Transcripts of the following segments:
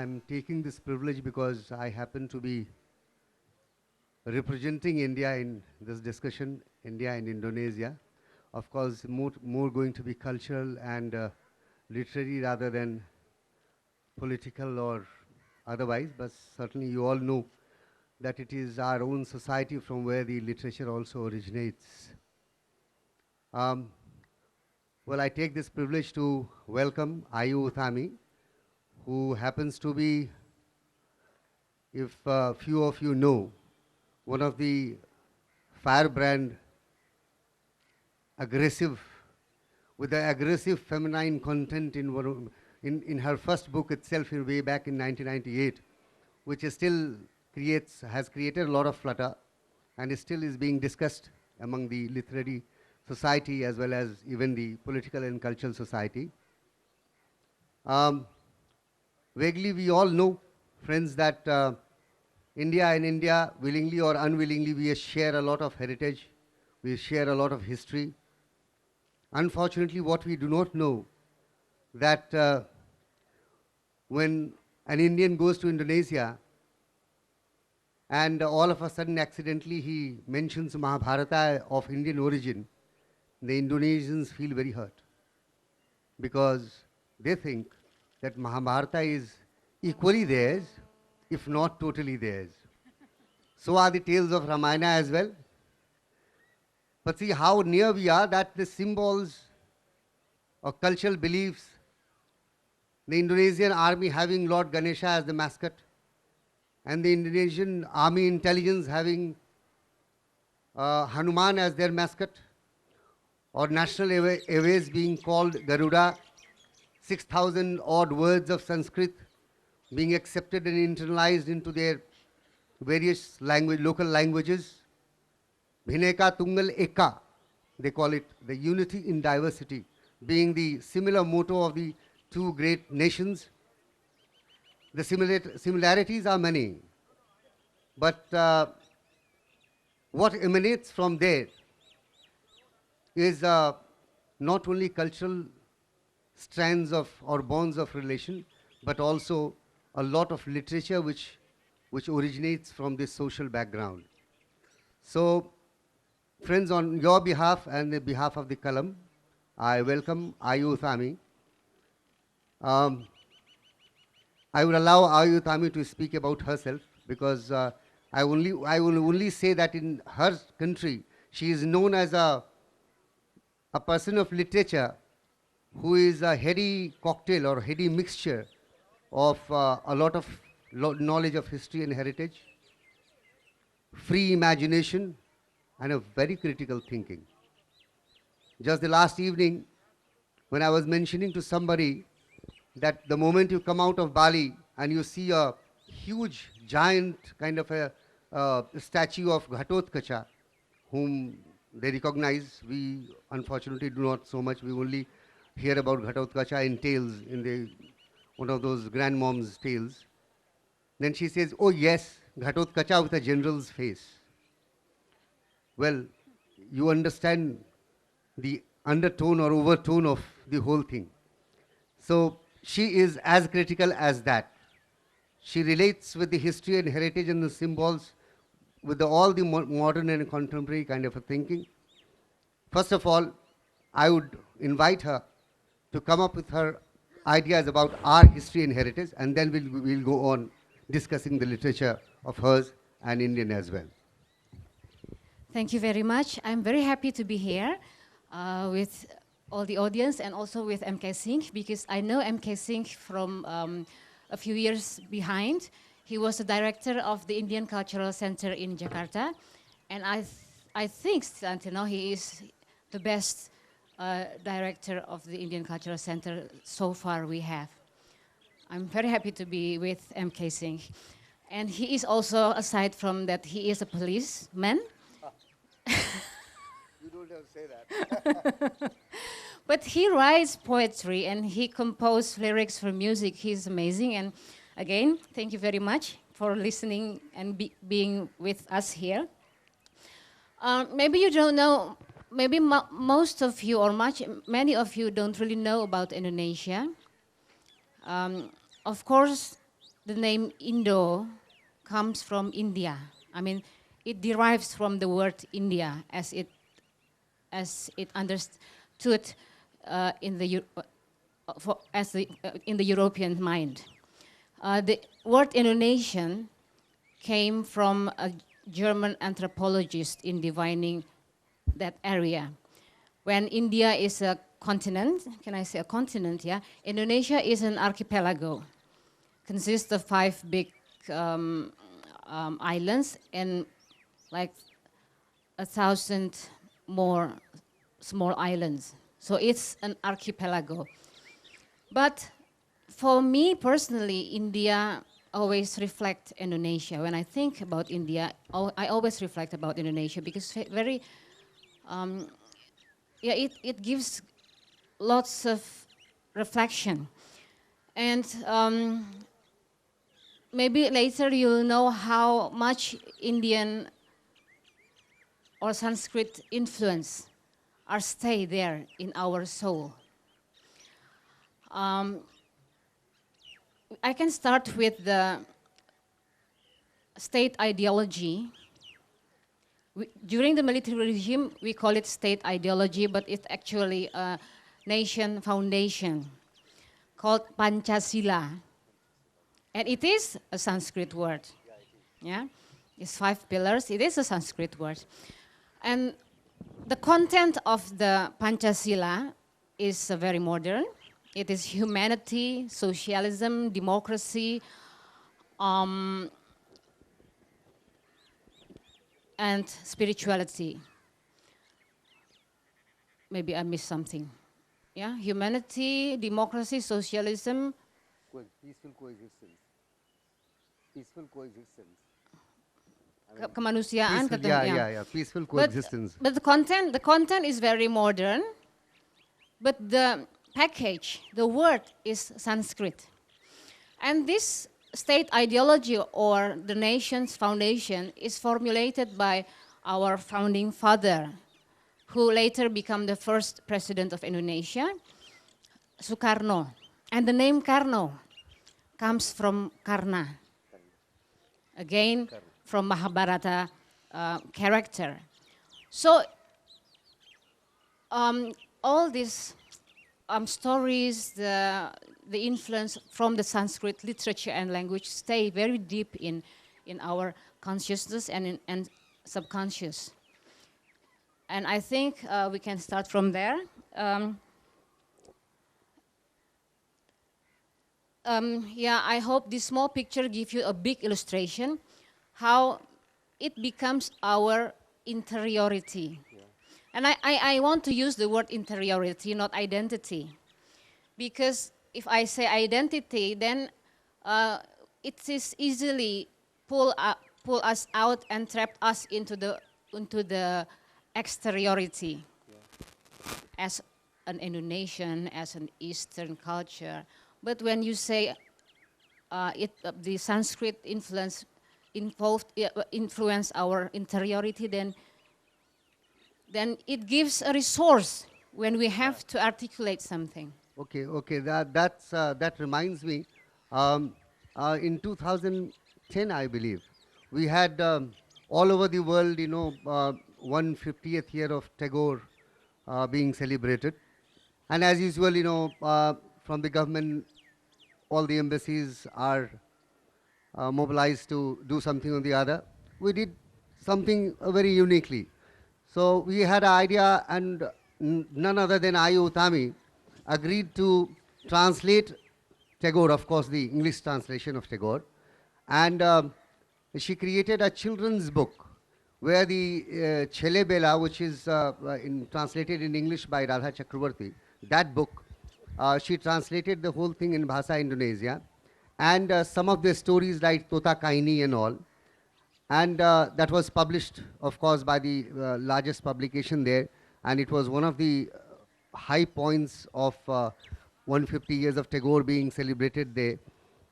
I'm taking this privilege because I happen to be representing India in this discussion, India and Indonesia. Of course, more going to be cultural and literary rather than political or otherwise, but certainly you all know that it is our own society from where the literature also originates. Um, well, I take this privilege to welcome Utami, who happens to be, if few of you know, one of the firebrand aggressive, with the aggressive feminine content in her first book itself way back in 1998, which is still has created a lot of flutter and still is being discussed among the literary society as well as even the political and cultural society. Vaguely, we all know, friends, that India, willingly or unwillingly, we share a lot of heritage, we share a lot of history. Unfortunately, what we do not know, that when an Indian goes to Indonesia and all of a sudden accidentally he mentions Mahabharata of Indian origin, the Indonesians feel very hurt because they think that Mahabharata is equally theirs, if not totally theirs. So are the tales of Ramayana as well. But see how near we are, that the symbols or cultural beliefs, the Indonesian army having Lord Ganesha as the mascot, and the Indonesian army intelligence having Hanuman as their mascot, or National Airways being called Garuda, 6,000 odd words of Sanskrit being accepted and internalized into their various local languages. Bhineka Tungal Eka, they call it, the unity in diversity, being the similar motto of the two great nations. The similarities are many, but what emanates from there is not only cultural strands of or bonds of relation, but also a lot of literature which originates from this social background. So, friends, on your behalf and the behalf of the Kalam, I welcome Utami. I would allow Utami to speak about herself because I will only say that in her country she is known as a person of literature who is a heady cocktail or heady mixture of a lot of knowledge of history and heritage, free imagination, and a very critical thinking. Just the last evening, when I was mentioning to somebody that the moment you come out of Bali and you see a huge, giant kind of a statue of Ghatotkacha, whom they recognize, we unfortunately do not so much, we only hear about Ghatotkacha in tales, in one of those grandmom's tales. Then she says, oh yes, Ghatotkacha with a general's face. Well, you understand the undertone or overtone of the whole thing. So she is as critical as that. She relates with the history and heritage and the symbols with all the modern and contemporary kind of a thinking. First of all, I would invite her to come up with her ideas about our history and heritage, and then we'll go on discussing the literature of hers and Indian as well. Thank you very much. I'm very happy to be here with all the audience and also with MK Singh, because I know MK Singh from a few years behind. He was the director of the Indian Cultural Center in Jakarta, and I think until now he is the best director of the Indian Cultural Center so far we have. I'm very happy to be with MK Singh. And he is also, aside from that, he is a policeman. You don't have to say that. But he writes poetry and he composes lyrics for music. He's amazing. And again, thank you very much for listening and being with us here. Maybe you don't know, maybe most of you or many of you don't really know about Indonesia. Of course, the name Indo comes from India. I mean, it derives from the word India as it understood in the in the European mind. The word Indonesian came from a German anthropologist in defining that area. When India is a continent, can I say a continent, yeah? Indonesia is an archipelago, consists of 5 big islands and like 1,000 more small islands. So it's an archipelago. But for me personally, India always reflects Indonesia. When I think about India, I always reflect about Indonesia because very, yeah, it gives lots of reflection. And maybe later you'll know how much Indian or Sanskrit influence are stay there in our soul. I can start with the state ideology. During the military regime, we call it state ideology, but it's actually a nation foundation called Pancasila. And it is a Sanskrit word. Yeah, it's 5 pillars. It is a Sanskrit word. And the content of the Pancasila is very modern. It is humanity, socialism, democracy, and spirituality. Maybe I missed something. Yeah, humanity, democracy, socialism. Peaceful coexistence. Peaceful coexistence. Kemanusiaan, Peaceful, yeah. Peaceful coexistence. But the content is very modern. But the package, the word is Sanskrit. And this state ideology or the nation's foundation is formulated by our founding father, who later became the first president of Indonesia, Sukarno. And the name Karno comes from Karna. Again, from Mahabharata character. So all these stories, the influence from the Sanskrit literature and language stay very deep in our consciousness and subconscious. And I think we can start from there. Yeah, I hope this small picture gives you a big illustration how it becomes our interiority. Yeah. And I want to use the word interiority, not identity. Because if I say identity, then it is easily pull us out and trap us into the exteriority. Yeah. As an Indonesian, as an Eastern culture. But when you say the Sanskrit influence our interiority, then it gives a resource when we have to articulate something. Okay. That reminds me. In 2010, I believe, we had all over the world, 150th year of Tagore being celebrated, and as usual, from the government, all the embassies are mobilized to do something or the other. We did something very uniquely. So we had an idea, and none other than Utami agreed to translate Tagore, of course, the English translation of Tagore, and she created a children's book where the Chele Bela, which is translated in English by Radha Chakravarti, that book, she translated the whole thing in Bhasa Indonesia, and some of the stories like Tota Kaini and all. And that was published, of course, by the largest publication there. And it was one of the high points of 150 years of Tagore being celebrated there.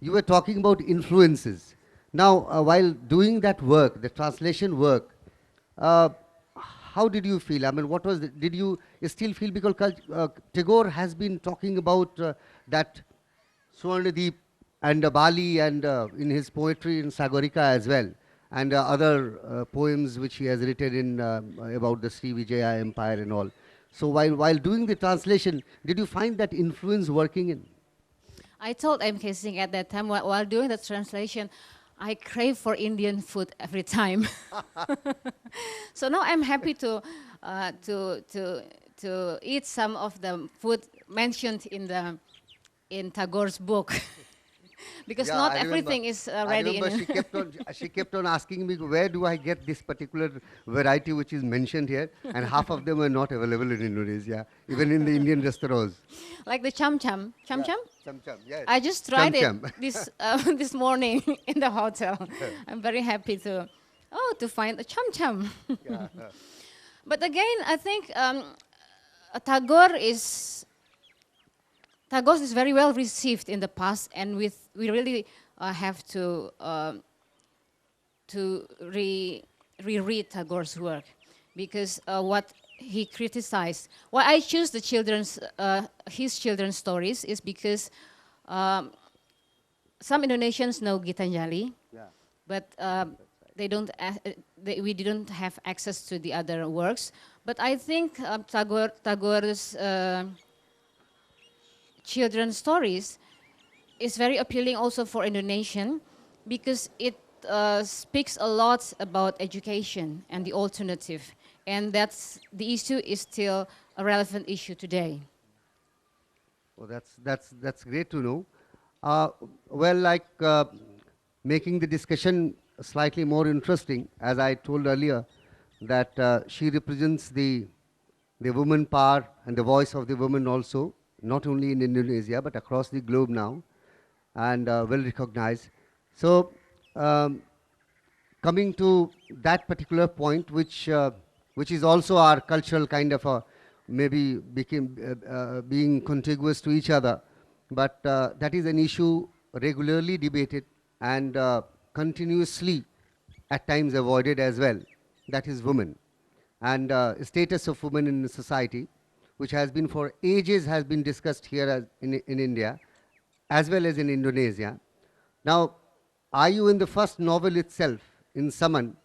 You were talking about influences. Now, while doing that work, the translation work, how did you feel? I mean, what was it? Did you still feel, because Tagore has been talking about that Swarnadeep and Bali, and in his poetry in Sagorika as well, and other poems which he has written in about the Sri Vijaya Empire and all. So while doing the translation, did you find that influence working in? I told MK Singh at that time while doing the translation, I crave for Indian food every time. So now I'm happy to eat some of the food mentioned in Tagore's book. Because Yeah, not I remember. everything is I ready remember in. she kept on asking me, where do I get this particular variety which is mentioned here, and half of them are not available in Indonesia, even in the Indian restaurants. Like the cham cham. Cham Yeah, cham? cham cham. Yes, I just cham tried it cham. this morning in the hotel. I'm very happy to find the cham cham. Yeah. But again, I think Tagore is Tagore is very well received in the past, and we really have to reread Tagore's work, because what he criticized. Why I choose the his children's stories is because some Indonesians know Gitanjali, Yeah. but they don't. We didn't have access to the other works. But I think Tagore's children's stories is very appealing also for Indonesian, because it speaks a lot about education and the alternative, and the issue is still a relevant issue today. Oh, that's great to know. Uh, well, like making the discussion slightly more interesting, as I told earlier, that she represents the woman power and the voice of the woman also, not only in Indonesia but across the globe now, and well recognized. So, um, coming to that particular point, which is also our cultural kind of a maybe became being contiguous to each other, but that is an issue regularly debated and continuously at times avoided as well. That is women and status of women in society, which has been for ages has been discussed here as in India as well as in Indonesia. Now, are you in the first novel itself, in Saman,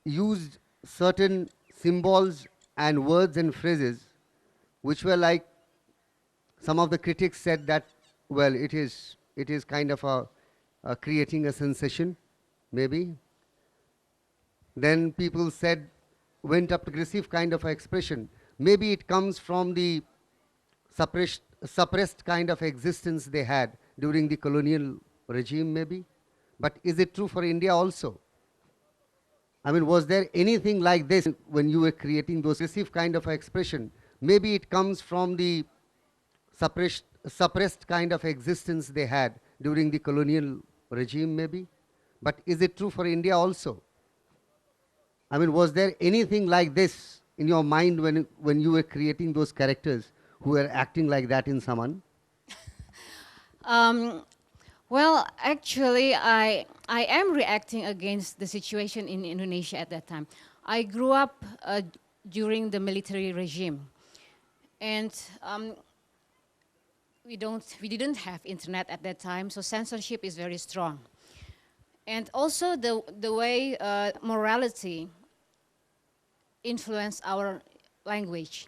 used certain symbols and words and phrases which were like some of the critics said that, well, it is kind of a creating a sensation, maybe. Then people said, went up aggressive kind of a expression. Maybe it comes from the suppressed kind of existence they had during the colonial regime, maybe. But is it true for India also? I mean, was there anything like this when you were creating those aggressive kind of expression? Maybe it comes from the suppressed kind of existence they had during the colonial regime, maybe. But is it true for India also? I mean, was there anything like this in your mind when you were creating those characters who were acting like that in Saman? Um, well, actually, I am reacting against the situation in Indonesia at that time. I grew up during the military regime, and we didn't have internet at that time, so censorship is very strong. And also the way morality influenced our language.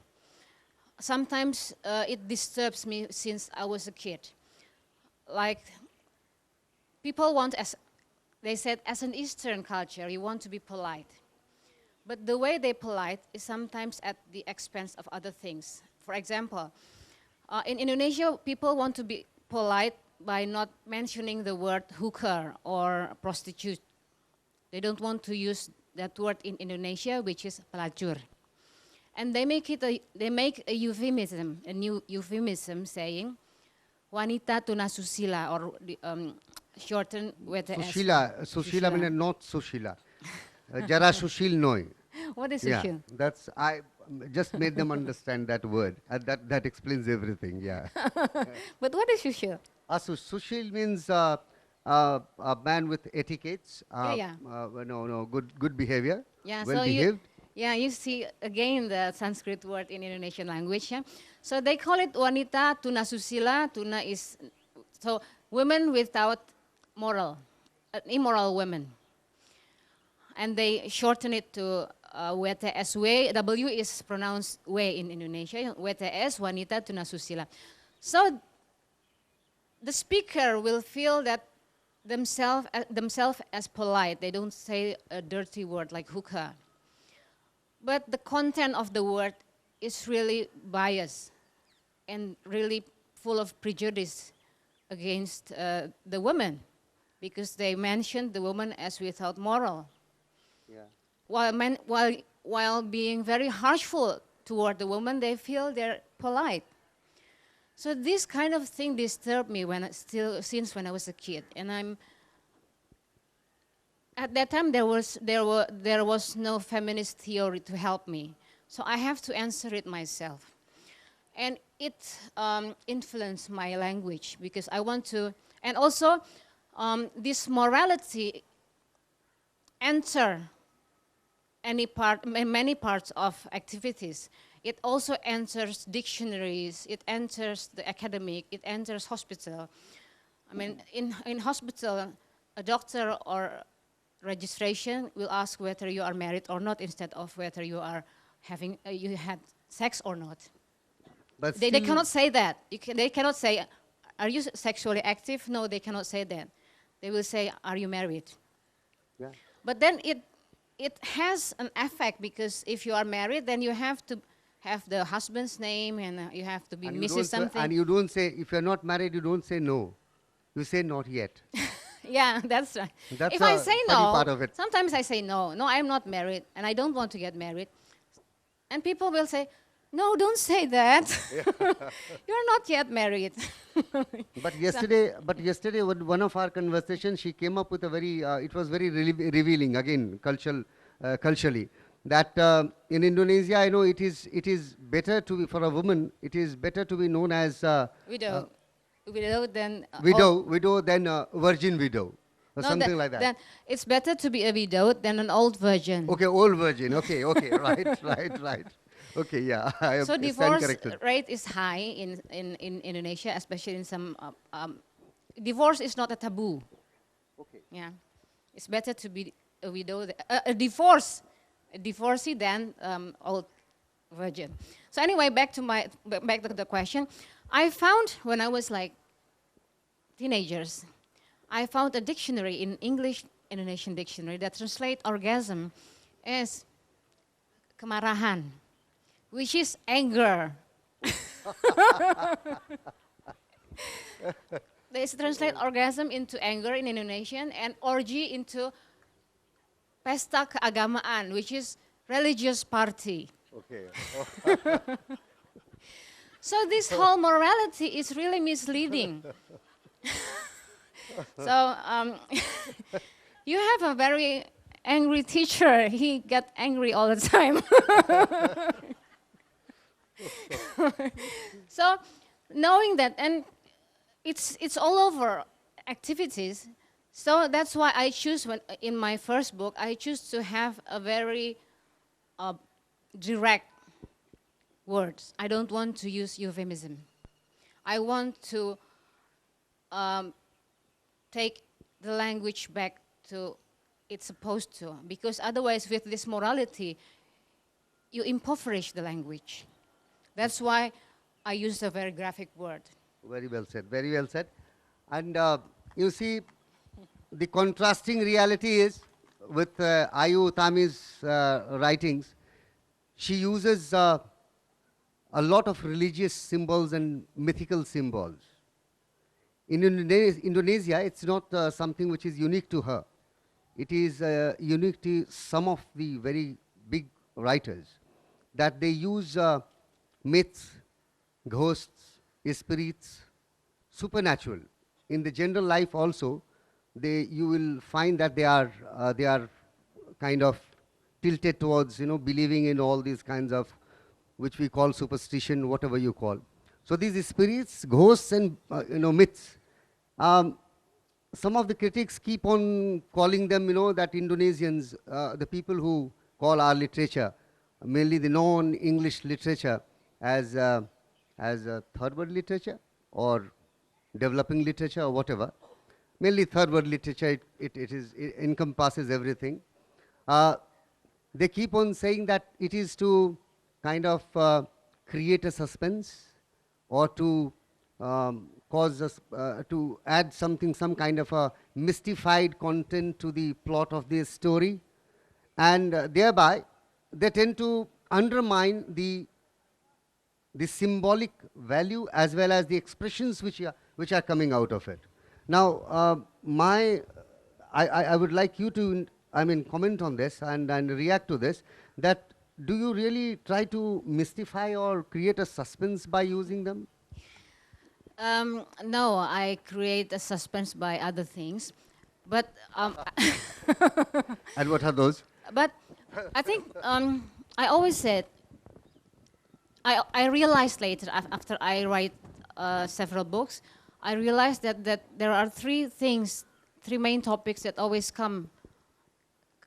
Sometimes it disturbs me since I was a kid. Like, people want, as they said, as an Eastern culture, you want to be polite. But the way they polite is sometimes at the expense of other things. For example, in Indonesia, people want to be polite by not mentioning the word hooker or prostitute. They don't want to use that word in Indonesia, which is pelacur. And they make a euphemism, a new euphemism saying, wanita tunasusila, or shortened with the S. Sushila means not Sushila. Jara Sushil Noi. What is Yeah, sushil? that's, I just made them understand that word. That explains everything, yeah. But what is sushil? Sushil means a man with etiquettes, Yeah. no, good behavior, Yeah, well so behaved. you see again the Sanskrit word in Indonesian language. Yeah? So they call it wanita tunasusila. Tuna is, so women without moral, immoral women. And they shorten it to WTS. W is pronounced W in Indonesia. WTS, wanita tunasusila. So the speaker will feel that themselves as polite. They don't say a dirty word like hookah. But the content of the word is really biased and really full of prejudice against the woman, because they mentioned the woman as without moral. Yeah. While being very harshful toward the woman, they feel they're polite. So this kind of thing disturbed me since when I was a kid, and at that time there was no feminist theory to help me, so I have to answer it myself, and it influenced my language because I want to, and also this morality enter many parts of activities. It also enters dictionaries, it enters the academic, it enters hospital. I mean, in hospital, a doctor or registration will ask whether you are married or not instead of whether you are you had sex or not. But they cannot say that. They cannot say, are you sexually active? No, they cannot say that. They will say, are you married? Yeah. But then it has an effect, because if you are married, then you have to have the husband's name, and you have to be Mrs. something. And you don't say, if you're not married, you don't say no. You say not yet. Yeah, that's right. That's if I say no, part of it. sometimes I say no. No, I'm not married, and I don't want to get married. And people will say, no, don't say that. You're not yet married. But yesterday, one of our conversations, she came up with a very, it was very revealing, again, culturally, that in Indonesia, I know it is better to be, for a woman, it is better to be known as Widow. Widow than widow than virgin widow, or no, something like that. Then it's better to be a widow than an old virgin. Okay, old virgin. Okay, right. Okay, yeah. So divorce rate is high in Indonesia, especially in some. Divorce is not a taboo. Okay. Yeah, it's better to be a widow, a divorcee than old virgin. So anyway, back to the question. I found when I was like teenagers, I found a dictionary in English Indonesian dictionary that translates orgasm as kemarahan, which is anger. They translate orgasm into anger in Indonesian, and orgy into pesta keagamaan, which is religious party. Okay. So this whole morality is really misleading. So you have a very angry teacher. He got angry all the time. So knowing that, and it's all over activities. So that's why I choose, in my first book, I choose to have a very direct words. I don't want to use euphemism. I want to take the language back to it's supposed to, because otherwise with this morality, you impoverish the language. That's why I use a very graphic word. Very well said, very well said. And you see, the contrasting reality is with Ayu Utami's writings, she uses a lot of religious symbols and mythical symbols. In Indonesia, it's not something which is unique to her. It is unique to some of the very big writers, that they use myths, ghosts, spirits, supernatural. In the general life also, you will find that they are kind of tilted towards believing in all these kinds of, which we call superstition, whatever you call. So these spirits, ghosts, and myths. Some of the critics keep on calling them, that Indonesians, the people who call our literature, mainly the non-English literature, as a third world literature, or developing literature or whatever. Mainly third world literature, it encompasses everything. Uh, they keep on saying that it is to kind of create a suspense or to cause us to add something, some kind of a mystified content to the plot of this story, and thereby they tend to undermine the symbolic value as well as the expressions which are coming out of it. Now, I would like you to, I mean, comment on this and react to this, that do you really try to mystify or create a suspense by using them? No, I create a suspense by other things, but And what are those? but I think I always said I realized later after I write several books, I realized that there are three things, three main topics that always come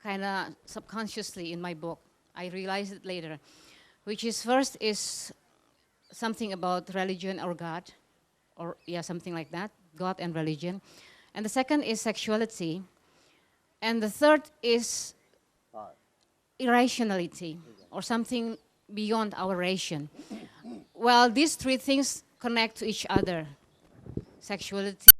kind of subconsciously in my book. I realized it later, which is first is something about religion or God, or yeah, something like that, God and religion. And the second is sexuality. And the third is irrationality, or something beyond our ration. Well, these three things connect to each other. Sexuality,